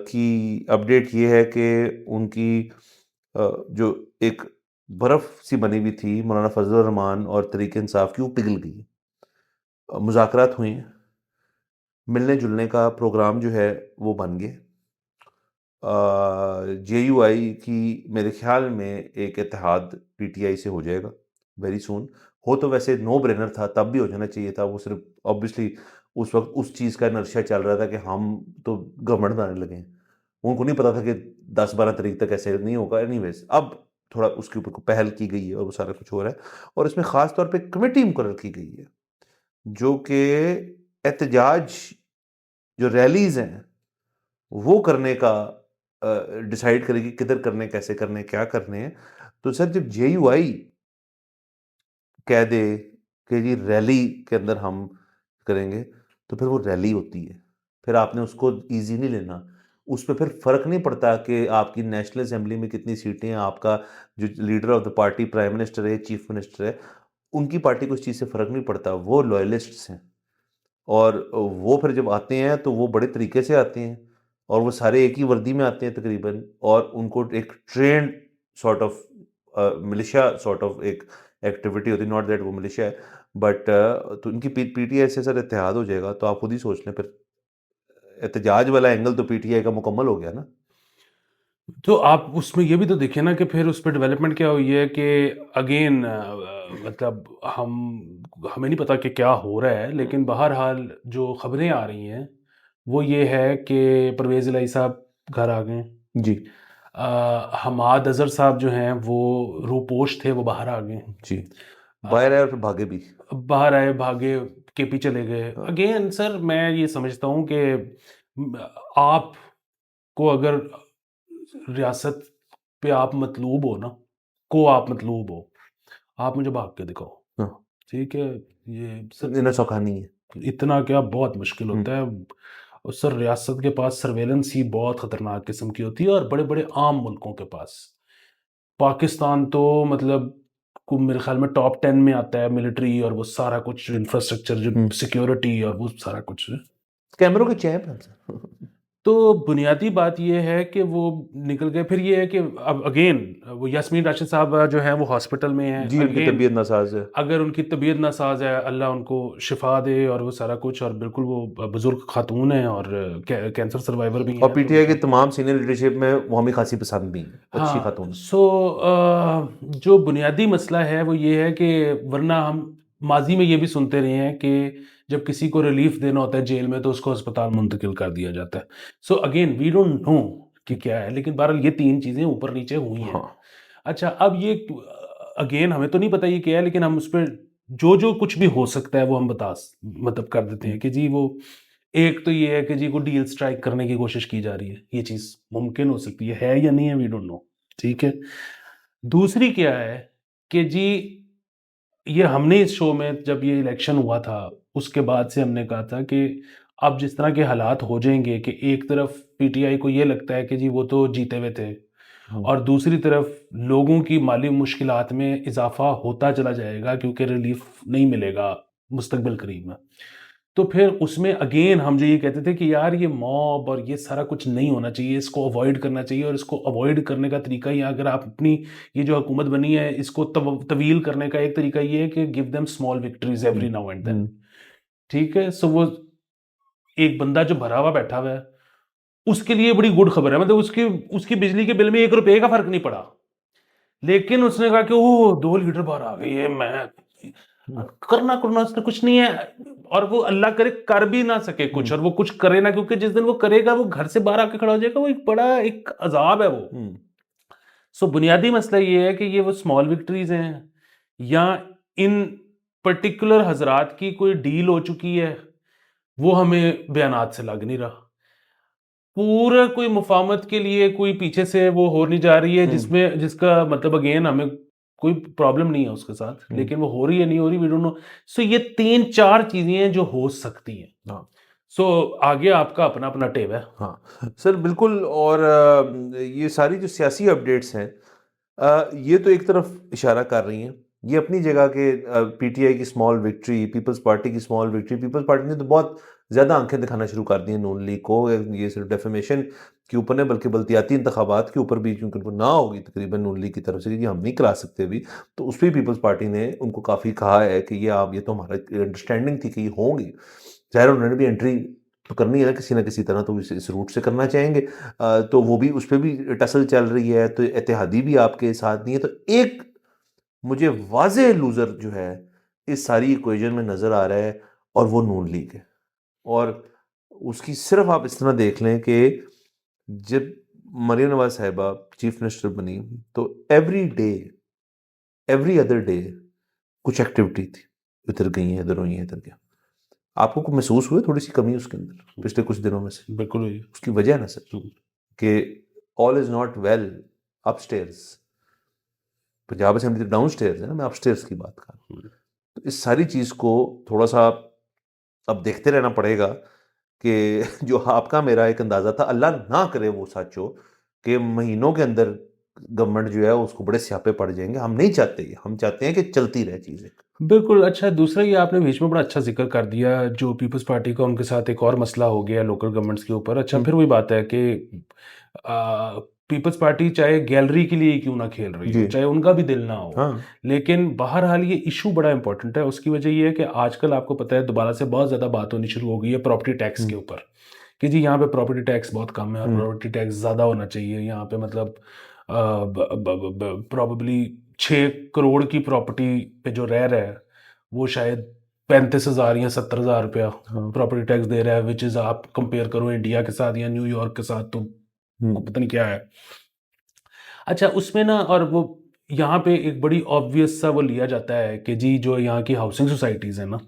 की अपडेट ये है कि उनकी जो एक बर्फ सी बनी हुई थी मौलाना फजल रहमान और तरीक इंसाफ की, वो पिघल गई। मुज़ाकरात हुए हैं, मिलने जुलने का प्रोग्राम जो है वो बन गए। JUI की मेरे ख्याल में एक इत्तेहाद PTI से हो जाएगा वेरी सून। हो तो वैसे नो ब्रेनर था, तब भी हो जाना चाहिए था। वो सिर्फ ऑब्वियसली उस वक्त उस चीज़ का नर्शा चल रहा था कि हम तो गवर्नमेंट बनाने लगे हैं, उनको नहीं पता था कि 10-12 तारीख तक ऐसे नहीं होगा। एनीवेज अब थोड़ा उसके ऊपर को पहल की गई है और वो सारा कुछ हो रहा है। और इसमें ख़ास तौर पे कमेटी मुकर्रर की गई है जो कि एहतजाज जो रैलीज हैं वो करने का डिसाइड करेगी, किधर करने, कैसे करने, क्या करने हैं। तो सर जब JUI कह दे कि जी रैली के अंदर हम करेंगे, तो फिर वो रैली होती है, फिर आपने उसको इजी नहीं लेना। उस पर फिर फर्क नहीं पड़ता कि आपकी नेशनल असेंबली में कितनी सीटें हैं, आपका जो leader of the party prime minister है, चीफ मिनिस्टर है, उनकी पार्टी को इस चीज़ से फर्क नहीं पड़ता। वो लॉयलिस्ट्स हैं और वो फिर जब आते हैं तो वो बड़े तरीके से आते हैं और वो सारे एक ही वर्दी में आते हैं तकरीबन, और उनको एक trend sort of militia sort of एक एक्टिविटी होती है। नॉट दैट वो मिलिशिया है, बट तो इनकी PTI से सर इत्तेहाद हो जाएगा। तो आप खुद ही सोच लें, फिर एहतजाज वाला एंगल तो PTI का मुकम्मल हो गया ना। तो आप उसमें ये भी तो देखिए ना कि फिर उस पर डेवलपमेंट क्या हुई है कि अगेन मतलब हमें नहीं पता कि क्या हो रहा है, लेकिन बहरहाल जो खबरें आ रही हैं वो ये है कि परवेज़ इलाही साहब घर आ गए। जी हमाद अज़हर साहब जो हैं वो रूपोश थे, वो बाहर आ गए। जी, अ, बाहर आए और फिर भागे भी। बाहर आए, भागे, केपी चले गए। हाँ, अगेन सर मैं ये समझता हूँ कि आपको अगर रियासत पे आप मतलूब हो ना, आप मतलूब हो, आप मुझे भाग के दिखाओ। हाँ, ठीक है, ये सर इन्हें सौखा नहीं है। इतना क्या बहुत मुश्किल हम्म, होता है। और सर रियासत के पास सर्वेलेंस ही बहुत खतरनाक किस्म की होती है, और बड़े बड़े आम मुल्कों के पास। पाकिस्तान तो मतलब को मेरे ख्याल में टॉप 10 में आता है, मिलिट्री और वो सारा कुछ इंफ्रास्ट्रक्चर, जो सिक्योरिटी और वो सारा कुछ। कैमरों के चैप हैं सर। तो बुनियादी बात ये है कि वो निकल गए। फिर ये है कि अब अगेन वो यास्मीन राशिद साहब जो है वो हॉस्पिटल में है। जी उनकी अगेन तबीयत नासाज है। अगर उनकी तबीयत नासाज है, अल्लाह उनको शिफा दे और वो सारा कुछ। और बिल्कुल वो बुजुर्ग खातून है और कैंसर सर्वाइवर भी और हैं, तो PTI की बिल्कुल। तमाम सीनियर लीडरशिप में वो हमें खासी पसंद भी है, अच्छी हाँ, खातून। सो जो बुनियादी मसला है वो ये है कि वरना हम माजी में ये भी सुनते रहे हैं कि जब किसी को रिलीफ देना होता है जेल में तो उसको अस्पताल मुंतकिल कर दिया जाता है। So again we don't know कि क्या है, लेकिन बहरहाल ये तीन चीज़ें ऊपर नीचे हुई हैं। हाँ अच्छा, अब ये अगेन हमें तो नहीं पता ये क्या है, लेकिन हम उस पर जो जो कुछ भी हो सकता है वो हम मतलब कर देते हैं कि जी वो एक तो ये है कि जी को डील स्ट्राइक करने की कोशिश की जा रही है। ये चीज़ मुमकिन हो सकती है या नहीं है, वी डोंट नो। ठीक है। दूसरी क्या है कि जी ये हमने इस शो में जब ये इलेक्शन हुआ था उसके बाद से हमने कहा था कि अब जिस तरह के हालात हो जाएंगे कि एक तरफ PTI को ये लगता है कि जी वो तो जीते हुए थे, और दूसरी तरफ लोगों की माली मुश्किलात में इजाफा होता चला जाएगा क्योंकि रिलीफ नहीं मिलेगा मुस्तकबिल करीब में। तो फिर उसमें अगेन हम जो ये कहते थे कि यार ये मॉब और ये सारा कुछ नहीं होना चाहिए, इसको अवॉइड करना चाहिए। और इसको अवॉइड करने का तरीका ही, अगर आप अपनी ये जो हुकूमत बनी है इसको तवील करने का एक तरीका ये है कि give them small victories every now and then. ठीक है। सो वो एक बंदा जो भरा हुआ बैठा हुआ है उसके लिए बड़ी गुड खबर है, मतलब उसकी उसकी बिजली के बिल में 1 रुपए का फर्क नहीं पड़ा, लेकिन उसने कहा कि ओह 2 लीटर बाहर आ गई है, मैं करना करना उसने कुछ नहीं है। और वो अल्लाह करे कर भी ना सके कुछ, और वो कुछ करे ना, क्योंकि जिस दिन वो करेगा वो घर से बाहर आके खड़ा हो जाएगा, वो एक बड़ा एक अजाब है वो। सो बुनियादी मसला ये है कि ये वो स्मॉल विक्ट्रीज हैं या इन पर्टिकुलर हजरात की कोई डील हो चुकी है, वो हमें बयानात से लग नहीं रहा। पूरा कोई मुफाहमत के लिए कोई पीछे से वो हो नहीं जा रही है, जिसमें जिसका मतलब अगेन हमें कोई प्रॉब्लम नहीं है उसके साथ, लेकिन वो हो रही है नहीं हो रही, वी डोंट नो। सो ये 3-4 चीजें हैं जो हो सकती हैं। हाँ सो आगे आपका अपना अपना टेब है। हाँ सर बिल्कुल। और ये सारी जो सियासी अपडेट्स हैं, ये तो एक तरफ इशारा कर रही हैं। ये अपनी जगह के पीटीआई की स्मॉल विक्ट्री, पीपल्स पार्टी की स्मॉल विक्ट्री। पीपल्स पार्टी ने तो बहुत ज़्यादा आंखें दिखाना शुरू कर दी हैं नून लीग को। ये सिर्फ डेफेमेशन के ऊपर नहीं बल्कि बल्दियाती इंतखाबात के ऊपर भी, क्योंकि उनको ना होगी तकरीबन नून लीग की तरफ से कि हम नहीं करा सकते अभी, तो उस पर पीपल्स पार्टी ने उनको काफ़ी कहा है कि ये तो हमारा अंडरस्टैंडिंग थी कि ये होंगी। ज़ाहिर है उन्होंने भी एंट्री तो करनी है ना किसी तरह, तो इस रूट से करना चाहेंगे। तो वो भी उस पर भी टसल चल रही है, तो इत्तेहादी भी आपके साथ नहीं है। तो एक मुझे वाज़ेह लूज़र जो है इस सारी इक्वेशन में नज़र आ रहा है, और वो नून लीग है। और उसकी सिर्फ आप इस तरह देख लें कि जब मरीम नवाज साहिबा चीफ मिनिस्टर बनी, तो एवरी अदर डे कुछ एक्टिविटी थी, इधर गई है, इधर हुई है, इधर गया। आपको को महसूस हुए थोड़ी सी कमी उसके अंदर पिछले कुछ दिनों में से? बिल्कुल हुई। उसकी वजह है ना सर कि all is not well upstairs. Punjab assembly down stairs है ना, मैं अपस्टेयर्स की बात कर रहा हूँ। तो इस सारी चीज़ को थोड़ा सा अब देखते रहना पड़ेगा कि जो आपका मेरा एक अंदाज़ा था, अल्लाह ना करे वो सच हो, कि महीनों के अंदर गवर्नमेंट जो है उसको बड़े स्यापे पड़ जाएंगे। हम नहीं चाहते ये, हम चाहते हैं कि चलती रहे चीज़ें। बिल्कुल। अच्छा, दूसरा ये आपने बीच में बड़ा अच्छा जिक्र कर दिया, जो पीपल्स पार्टी का उनके साथ एक और मसला हो गया लोकल गवर्नमेंट्स के ऊपर। अच्छा, फिर वही बात है कि पीपल्स पार्टी चाहे गैलरी के लिए ही क्यों ना खेल रही हो, जी चाहे उनका भी दिल ना हो, हाँ लेकिन बहरहाल ये इशू बड़ा इंपॉर्टेंट है। उसकी वजह ये है कि आजकल आपको पता है दोबारा से बहुत ज़्यादा बात होनी शुरू हो गई है प्रॉपर्टी टैक्स के ऊपर, कि जी यहाँ पे प्रॉपर्टी टैक्स बहुत कम है और प्रॉपर्टी टैक्स ज़्यादा होना चाहिए यहाँ पे। मतलब प्रॉबली 6 करोड़ की प्रॉपर्टी पे जो रह रहा है वो शायद 35,000 या 70,000 रुपया प्रॉपर्टी टैक्स दे रहा है, विच इज़ आप कंपेयर करो इंडिया के साथ या न्यूयॉर्क के साथ, तो पता नहीं क्या है। अच्छा, उसमें ना, और वो यहाँ पे एक बड़ी ऑब्वियस सा वो लिया जाता है कि जी जो यहाँ की हाउसिंग सोसाइटीज़ हैं ना,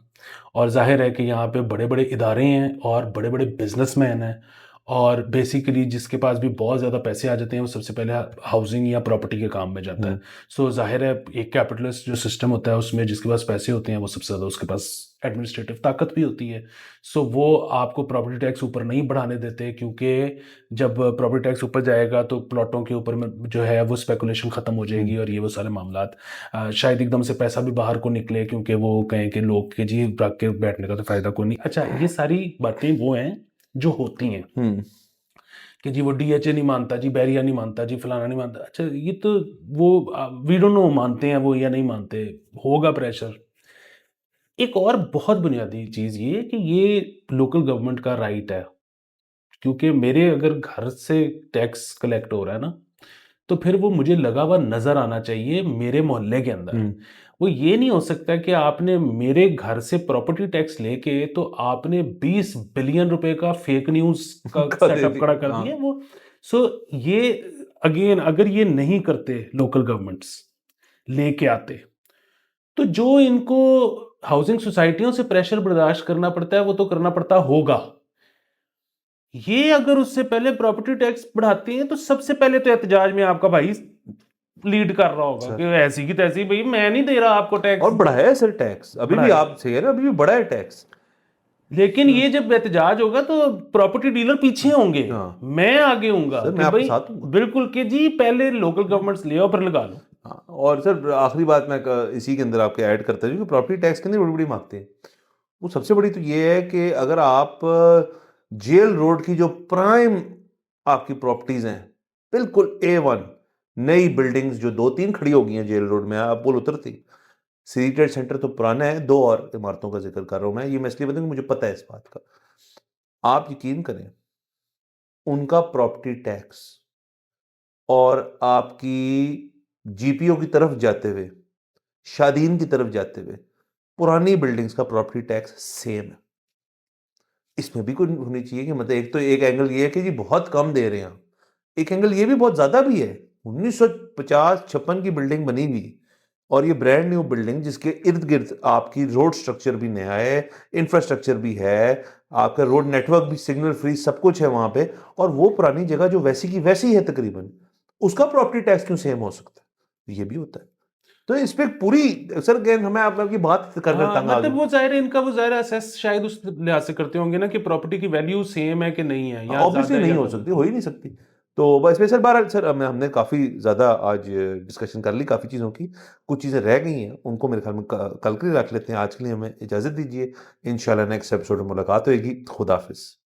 और जाहिर है कि यहाँ पे बड़े बड़े इदारे हैं और बड़े बड़े बिजनेसमैन हैं, और बेसिकली जिसके पास भी बहुत ज़्यादा पैसे आ जाते हैं वो सबसे पहले हाउसिंग या प्रॉपर्टी के काम में जाता है। सो जाहिर है एक कैपिटलिस्ट जो सिस्टम होता है उसमें जिसके पास पैसे होते हैं वो सबसे ज़्यादा, उसके पास एडमिनिस्ट्रेटिव ताकत भी होती है। सो वो आपको प्रॉपर्टी टैक्स ऊपर नहीं बढ़ाने देते, क्योंकि जब प्रॉपर्टी टैक्स ऊपर जाएगा तो प्लॉटों के ऊपर में जो है वो स्पेकुलेशन ख़त्म हो जाएगी, और ये वो सारे मामलात शायद एकदम से पैसा भी बाहर को निकले, क्योंकि वो कहें कि लोग के जी रख के बैठने का तो फ़ायदा कोई नहीं। अच्छा, ये सारी बातें वो हैं जो होती हैं कि जी वो डीएचए नहीं मानता, जी बैरिया नहीं मानता, जी फलाना नहीं मानता। अच्छा, ये तो वो वी डोंट नो मानते हैं वो या नहीं मानते, होगा प्रेशर। एक और बहुत बुनियादी चीज़ ये कि ये लोकल गवर्नमेंट का राइट है, क्योंकि मेरे अगर घर से टैक्स कलेक्ट हो रहा है ना, तो फिर वो मुझे लगा हुआ नज़र आना चाहिए मेरे मोहल्ले के अंदर। वो ये नहीं हो सकता कि आपने मेरे घर से प्रॉपर्टी टैक्स लेके तो आपने 20 बिलियन रुपए का फेक न्यूज़ का का दे सेटअप दी खड़ा कर हाँ दिया वो। सो ये अगेन अगर ये नहीं करते लोकल गवर्नमेंट्स, लेके आते, तो जो इनको हाउसिंग सोसाइटियों से प्रेशर बर्दाश्त करना पड़ता है वो तो करना पड़ता होगा। ये अगर उससे पहले प्रॉपर्टी टैक्स बढ़ाते हैं तो सबसे पहले तो एहतजाज में आपका भाई लीड कर रहा होगा सर। कि ऐसी की तैसी, भाई मैं नहीं दे रहा आपको टैक्स। और बढ़ाया है सर टैक्स, अभी भी बढ़ाया। आप सही है ना, अभी भी बढ़ा है टैक्स। लेकिन ये जब एहतजाज होगा तो प्रॉपर्टी डीलर पीछे होंगे, हाँ मैं आगे हूंगा सर, कि मैं आपके भाई साथ हूँ। बिल्कुल कि जी पहले लोकल गवर्नमेंट्स ले आओ फिर लगा लो। हाँ, और सर आखिरी बात मैं इसी के अंदर आपके ऐड करता हूँ कि प्रॉपर्टी टैक्स के अंदर बड़ी बड़ी मांगते हैं। वो सबसे बड़ी तो ये है कि अगर आप जेल रोड की जो प्राइम आपकी प्रॉपर्टीज हैं, बिल्कुल A1 नई बिल्डिंग्स जो 2-3 खड़ी हो गई हैं जेल रोड में, आप बोल उतरती। सिटी ट्रेड सेंटर तो पुराना है, 2 और इमारतों का जिक्र कर रहा हूँ मैं, ये मैं इसलिए बताऊँ कि मुझे पता है इस बात का। आप यकीन करें, उनका प्रॉपर्टी टैक्स और आपकी जीपीओ की तरफ जाते हुए, शादीन की तरफ जाते हुए, पुरानी बिल्डिंग्स का प्रॉपर्टी टैक्स सेम है। इसमें भी कोई होनी चाहिए कि मतलब एक तो एक एंगल ये है कि जी बहुत कम दे रहे हैं, एक एंगल ये भी बहुत ज्यादा भी है। 1950-56 की बिल्डिंग बनी हुई और ये ब्रांड न्यू बिल्डिंग जिसके इर्द गिर्द आपकी रोड स्ट्रक्चर भी नया है, इंफ्रास्ट्रक्चर भी है, आपका रोड नेटवर्क भी सिग्नल फ्री सब कुछ है वहां पे, और वो पुरानी जगह जो वैसी की वैसी है तकरीबन, उसका प्रॉपर्टी टैक्स क्यों सेम हो सकता है? ये भी होता है। तो इस पे पूरी, सर अगेन हमें आपकी बात कर कर हाँ तंग आ मतलब गए। वो जाहिर है इनका वो जाहिर असेस शायद उस लिहाज से करते होंगे ना कि प्रॉपर्टी की वैल्यू सेम है कि नहीं है, या ज्यादा ऑब्वियसली है नहीं या हो कम है। सकती, हो ही नहीं सकती। तो बस इसमें सर बार सर हमने काफ़ी ज़्यादा आज डिस्कशन कर ली काफ़ी चीज़ों की, कुछ चीज़ें रह गई हैं, उनको मेरे ख्याल में कल के लिए रख लेते हैं। आज के लिए हमें इजाज़त दीजिए, इंशाल्लाह नेक्स्ट एपिसोड में मुलाकात होगी। खुदा हाफिज़।